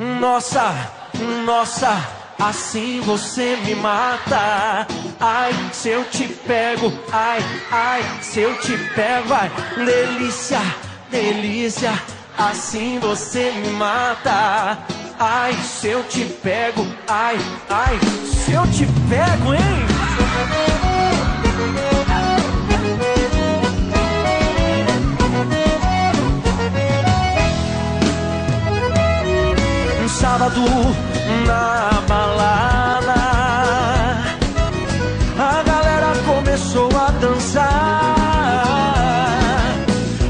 Nossa, nossa, assim você me mata. Ai, se eu te pego, ai, ai, se eu te pego, ai, delícia, delícia, assim você me mata. Ai, se eu te pego, ai, ai, se eu te pego, hein? Sábado na balada, a galera começou a dançar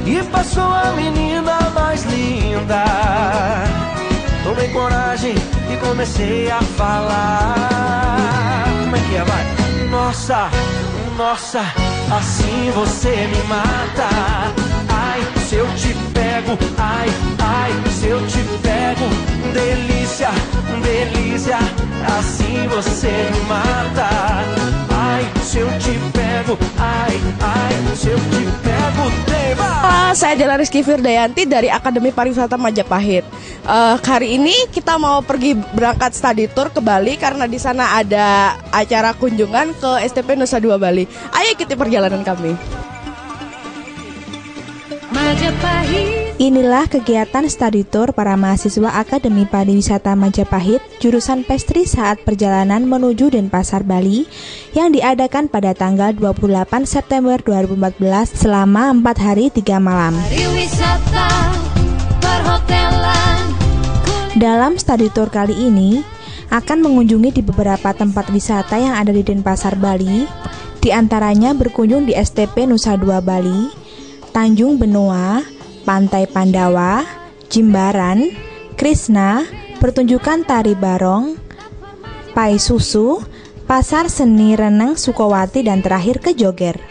e passou a menina mais linda. Tomei coragem e comecei a falar. Como é que é, vai? Nossa, nossa, assim você me mata. Ai, se eu te pego, ai, ai, se eu te pego, delícia, delícia, assim você me mata. Ai, se eu te pego, ai, ai, se eu te pego, tema. Saya Dela Rizky Firdayanti dari Akademi Pariwisata Majapahit. Hari ini kita mau pergi berangkat study tour ke Bali karena di sana ada acara kunjungan ke STP Nusa Dua Bali. Ayo ikuti perjalanan kami. Inilah kegiatan study tour para mahasiswa Akademi Pariwisata Majapahit jurusan Pestri saat perjalanan menuju Denpasar, Bali yang diadakan pada tanggal 28 September 2014 selama 4 hari 3 malam. Dalam study tour kali ini akan mengunjungi di beberapa tempat wisata yang ada di Denpasar, Bali, di antaranya berkunjung di STP Nusa Dua Bali, Tanjung Benoa, Pantai Pandawa, Jimbaran, Krishna, pertunjukan tari barong, Pai Susu, Pasar Seni Renang Sukowati, dan terakhir ke Joger.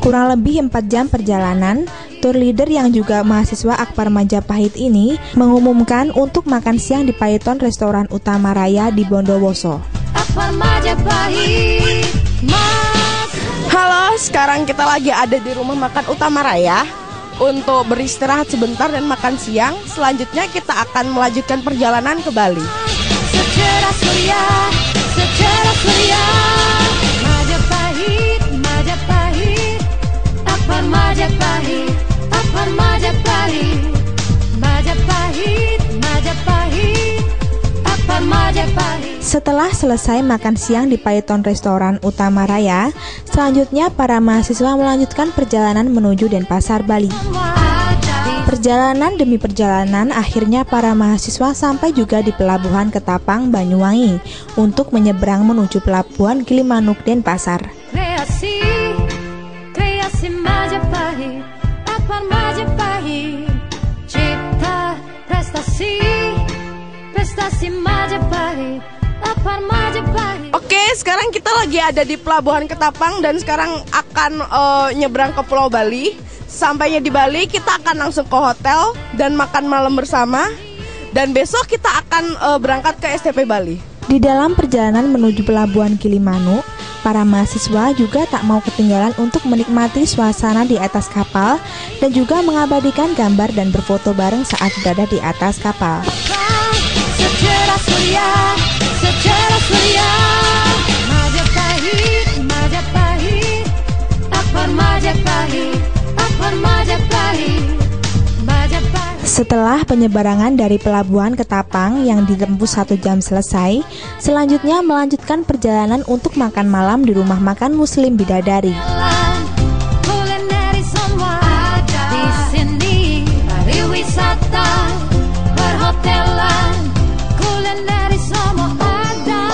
Kurang lebih 4 jam perjalanan, tour leader yang juga mahasiswa Akpar Majapahit ini mengumumkan untuk makan siang di Python Restoran Utama Raya di Bondowoso. Halo, sekarang kita lagi ada di rumah makan Utama Raya untuk beristirahat sebentar dan makan siang. Selanjutnya kita akan melanjutkan perjalanan ke Bali. Majapahit, Majapahit, Akpar Majapahit, Akpar Majapahit, Majapahit, Majapahit, Akpar Majapahit. Setelah selesai makan siang di Python Restoran Utama Raya, selanjutnya para mahasiswa melanjutkan perjalanan menuju Denpasar, Bali. Perjalanan demi perjalanan, akhirnya para mahasiswa sampai juga di Pelabuhan Ketapang, Banyuwangi untuk menyeberang menuju Pelabuhan Gilimanuk, Denpasar. Kreasi, kreasi Majapahit, Akpar Majapahit, cipta prestasi, prestasi Majapahit, Akpar Majapahit. Oke, sekarang kita lagi ada di Pelabuhan Ketapang dan sekarang akan nyebrang ke Pulau Bali. Sampainya di Bali, kita akan langsung ke hotel dan makan malam bersama. Dan besok kita akan berangkat ke STP Bali. Di dalam perjalanan menuju Pelabuhan Gilimanuk, para mahasiswa juga tak mau ketinggalan untuk menikmati suasana di atas kapal dan juga mengabadikan gambar dan berfoto bareng saat berada di atas kapal. Sejarah Surya, sejarah Surya, Majapahit, Majapahit, Akpar Majapahit, Akpar Majapahit, Majapahit. Setelah penyeberangan dari Pelabuhan Ketapang yang ditempuh 1 jam selesai, selanjutnya melanjutkan perjalanan untuk makan malam di rumah makan Muslim Bidadari. Kulineri semua ada di sini, pariwisata, perhotelan, kulineri semua ada,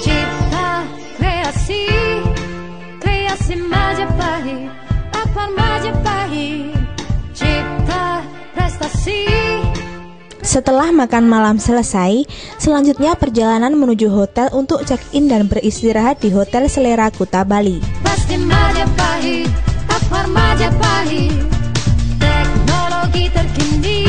cipta kreasi, kreasi Majapahit, Akpar Majapahit, cipta prestasi. Setelah makan malam selesai, selanjutnya perjalanan menuju hotel untuk check-in dan beristirahat di Hotel Selera Kuta Bali. Pasti Majapahit, Akpar Majapahit, teknologi terkini.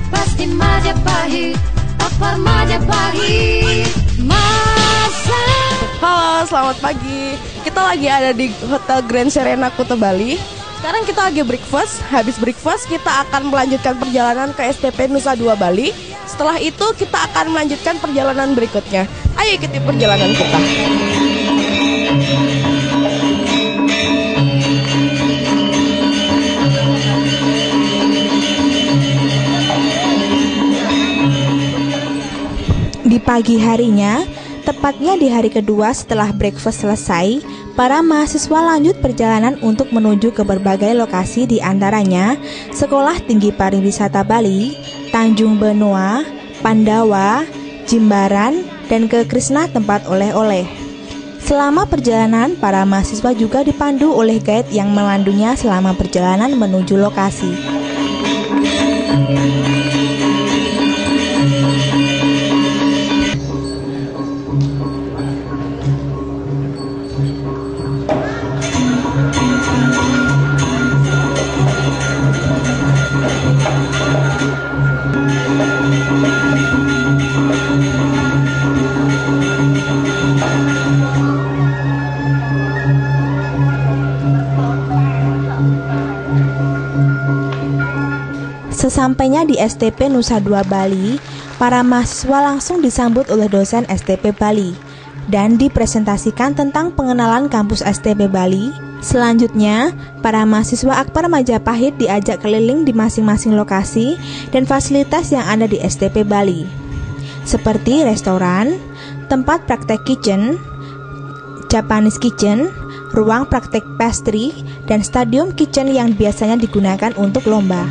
Pasti Majapahit, Akpar Majapahit, masa. Halo, selamat pagi. Kita lagi ada di Hotel Grand Serena Kuta Bali. Sekarang kita lagi breakfast. Habis breakfast kita akan melanjutkan perjalanan ke STP Nusa Dua Bali. Setelah itu kita akan melanjutkan perjalanan berikutnya. Ayo ikuti perjalanan kita. Di pagi harinya, tepatnya di hari kedua setelah breakfast selesai, para mahasiswa lanjut perjalanan untuk menuju ke berbagai lokasi, di antaranya Sekolah Tinggi Pariwisata Bali, Tanjung Benoa, Pandawa, Jimbaran, dan ke Krishna tempat oleh-oleh. Selama perjalanan, para mahasiswa juga dipandu oleh guide yang memandunya selama perjalanan menuju lokasi. Sesampainya di STP Nusa Dua Bali, para mahasiswa langsung disambut oleh dosen STP Bali dan dipresentasikan tentang pengenalan kampus STP Bali. Selanjutnya, para mahasiswa Akpar Majapahit diajak keliling di masing-masing lokasi dan fasilitas yang ada di STP Bali, seperti restoran, tempat praktek kitchen, Japanese kitchen, ruang praktek pastry, dan stadium kitchen yang biasanya digunakan untuk lomba.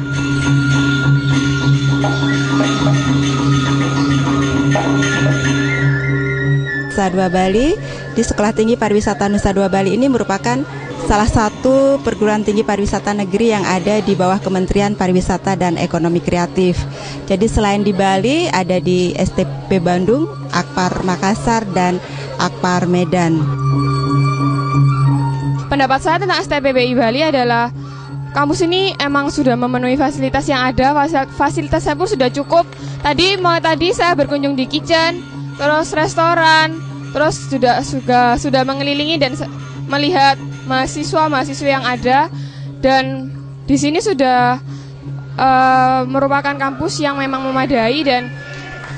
Nusa Dua Bali, di Sekolah Tinggi Pariwisata Nusa Dua Bali ini merupakan salah satu perguruan tinggi pariwisata negeri yang ada di bawah Kementerian Pariwisata dan Ekonomi Kreatif. Jadi selain di Bali, ada di STP Bandung, Akpar Makassar, dan Akpar Medan. Pendapat saya tentang STPBI Bali adalah kampus ini emang sudah memenuhi fasilitas yang ada. Fasilitasnya pun sudah cukup. Tadi saya berkunjung di kitchen, terus restoran, terus sudah mengelilingi dan melihat mahasiswa yang ada, dan di sini sudah merupakan kampus yang memang memadai dan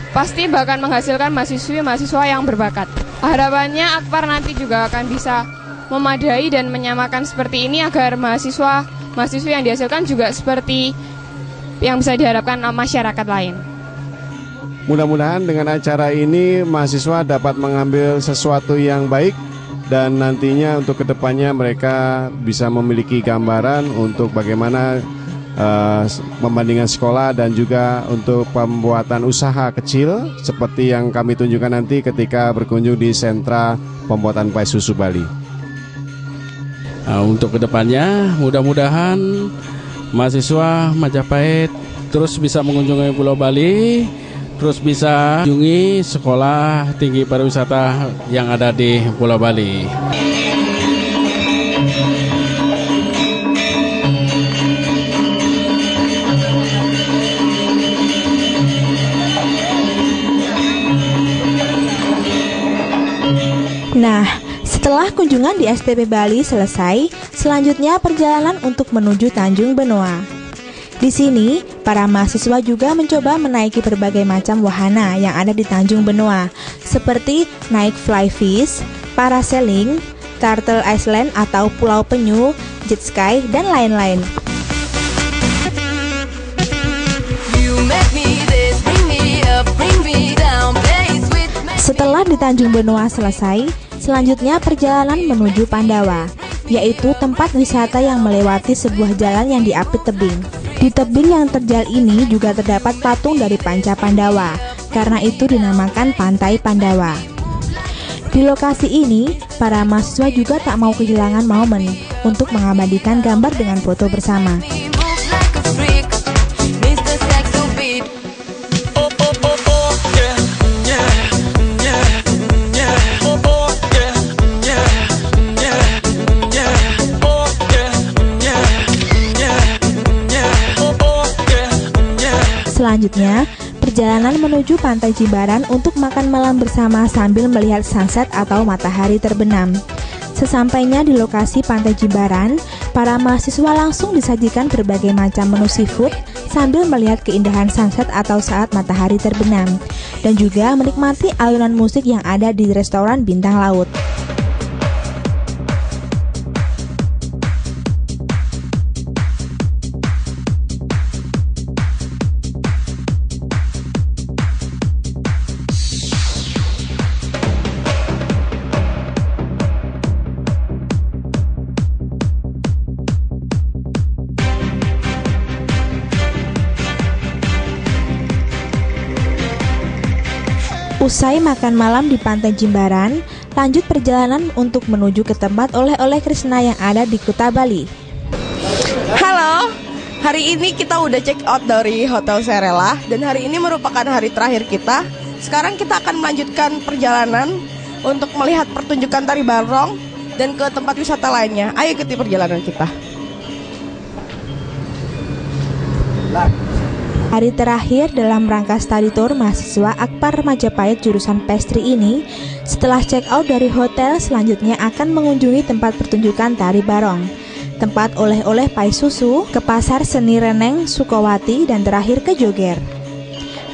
pasti bahkan menghasilkan mahasiswa yang berbakat. Harapannya Akpar nanti juga akan bisa memadai dan menyamakan seperti ini agar mahasiswa yang dihasilkan juga seperti yang bisa diharapkan masyarakat lain. Mudah-mudahan dengan acara ini mahasiswa dapat mengambil sesuatu yang baik dan nantinya untuk kedepannya mereka bisa memiliki gambaran untuk bagaimana pembandingan sekolah dan juga untuk pembuatan usaha kecil seperti yang kami tunjukkan nanti ketika berkunjung di sentra pembuatan pie susu Bali. Untuk kedepannya mudah-mudahan mahasiswa Majapahit terus bisa mengunjungi Pulau Bali, terus bisa mengunjungi Sekolah Tinggi Pariwisata yang ada di Pulau Bali. Nah, setelah kunjungan di STP Bali selesai, selanjutnya perjalanan untuk menuju Tanjung Benoa. Di sini, para mahasiswa juga mencoba menaiki berbagai macam wahana yang ada di Tanjung Benoa, seperti naik fly fish, parasailing, Turtle Island atau Pulau Penyu, jet ski, dan lain-lain. Setelah di Tanjung Benoa selesai, selanjutnya perjalanan menuju Pandawa, yaitu tempat wisata yang melewati sebuah jalan yang diapit tebing. Di tebing yang terjal ini juga terdapat patung dari Panca Pandawa, karena itu dinamakan Pantai Pandawa. Di lokasi ini, para mahasiswa juga tak mau kehilangan momen untuk mengabadikan gambar dengan foto bersama. Selanjutnya, perjalanan menuju Pantai Jimbaran untuk makan malam bersama sambil melihat sunset atau matahari terbenam. Sesampainya di lokasi Pantai Jimbaran, para mahasiswa langsung disajikan berbagai macam menu seafood sambil melihat keindahan sunset atau saat matahari terbenam, dan juga menikmati alunan musik yang ada di restoran Bintang Laut. Usai makan malam di Pantai Jimbaran, lanjut perjalanan untuk menuju ke tempat oleh-oleh Krishna yang ada di Kuta Bali. Halo, hari ini kita udah check out dari Hotel Serela dan hari ini merupakan hari terakhir kita. Sekarang kita akan melanjutkan perjalanan untuk melihat pertunjukan tari barong dan ke tempat wisata lainnya. Ayo ikuti perjalanan kita. Hari terakhir dalam rangka study tour mahasiswa Akpar Majapahit jurusan pastry ini, setelah check out dari hotel, selanjutnya akan mengunjungi tempat pertunjukan tari barong, tempat oleh-oleh pai susu, ke pasar seni Reneng, Sukawati, dan terakhir ke Joger.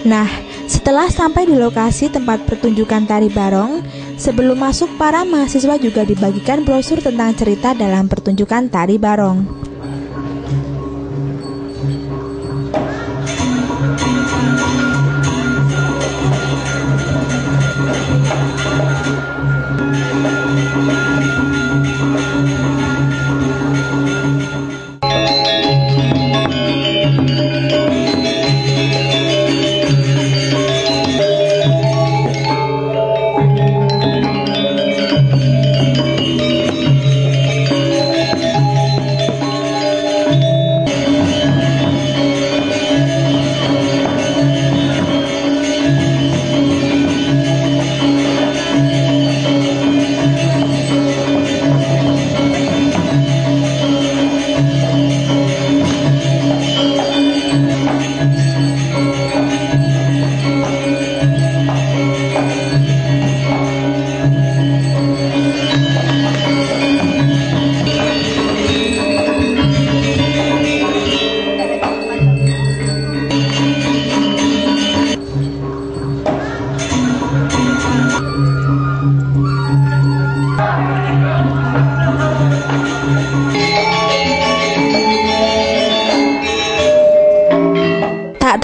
Nah, setelah sampai di lokasi tempat pertunjukan tari barong, sebelum masuk para mahasiswa juga dibagikan brosur tentang cerita dalam pertunjukan tari barong.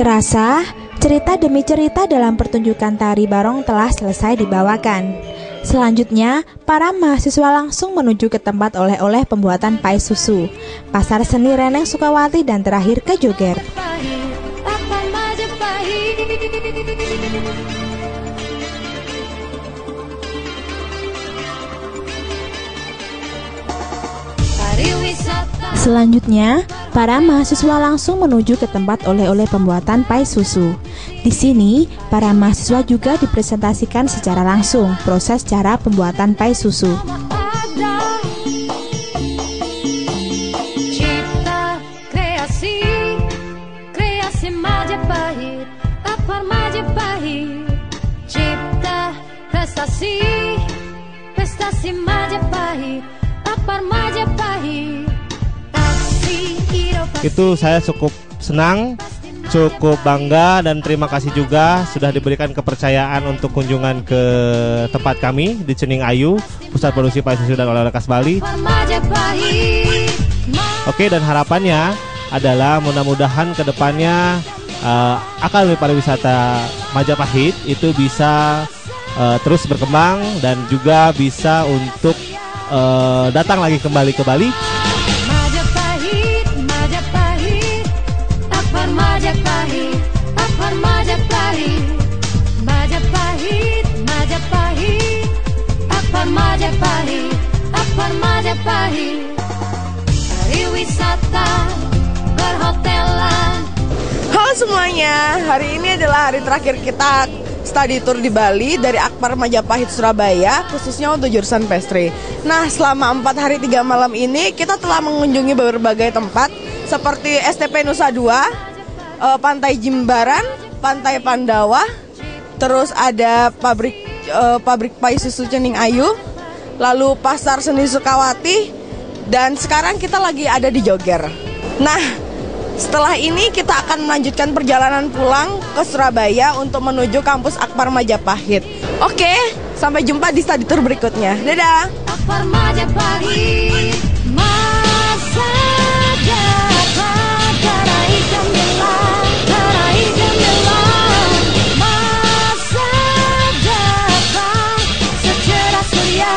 Terasa, cerita demi cerita dalam pertunjukan tari barong telah selesai dibawakan. Selanjutnya, para mahasiswa langsung menuju ke tempat oleh-oleh pembuatan pai susu, pasar seni Reneng Sukawati, dan terakhir ke Joger. Selanjutnya, para mahasiswa langsung menuju ke tempat oleh-oleh pembuatan pai susu. Di sini, para mahasiswa juga dipresentasikan secara langsung proses cara pembuatan pai susu. Cipta kreasi, kreasi Majapahit, Akpar Majapahit. Cipta prestasi, prestasi Majapahit, Akpar Majapahit. Itu saya cukup senang, cukup bangga, dan terima kasih juga sudah diberikan kepercayaan untuk kunjungan ke tempat kami di Cening Ayu, Pusat Produksi Pai Susu dan Oleh-oleh Khas Bali. Oke, dan harapannya adalah mudah-mudahan kedepannya Akademi Pariwisata Majapahit itu bisa terus berkembang dan juga bisa untuk datang lagi kembali ke Bali. Majapahit, Akpar Majapahit, Majapahit, Majapahit, Akpar Majapahit, Akpar Majapahit. Pariwisata perhotelan. Halo semuanya, hari ini adalah hari terakhir kita study tour di Bali dari Akpar Majapahit Surabaya, khususnya untuk jurusan pastry. Nah, selama 4 hari 3 malam ini kita telah mengunjungi berbagai tempat seperti STP Nusa Dua, Pantai Jimbaran, Pantai Pandawa, terus ada pabrik pai susu Cening Ayu, lalu Pasar Seni Sukawati, dan sekarang kita lagi ada di Joger. Nah, setelah ini kita akan melanjutkan perjalanan pulang ke Surabaya untuk menuju kampus Akbar Majapahit. Oke, sampai jumpa di study tour berikutnya. Dadah. Akbar Majapahit, masa depan terai gemilang, terai gemilang. Masa depan secerah surya.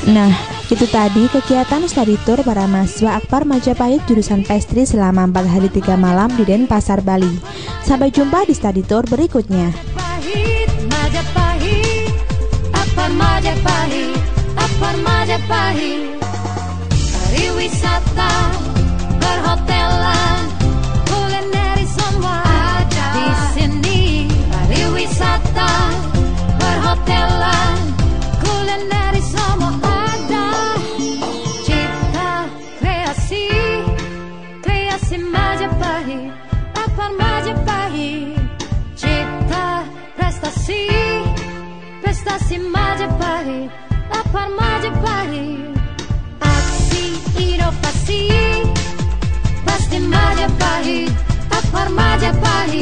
Nah, itu tadi kegiatan study tour para mahasiswa Akbar Majapahit jurusan pastry selama 4 hari 3 malam di Denpasar, Bali. Sampai jumpa di study tour berikutnya. Majapahit, Majapahit, Akbar Majapahit, Akbar Majapahit. Pariwisata, perhotelan, kulineri semua ada di sini. Pariwisata, perhotelan, kulineri semua ada. Cipta, kreasi, kreasi Majapahit, Akbar Majapahit. Cipta, prestasi, prestasi Majapahit, Akbar Majapahit. Aksi, inovasi, pasti Majapahit, Akbar Majapahit.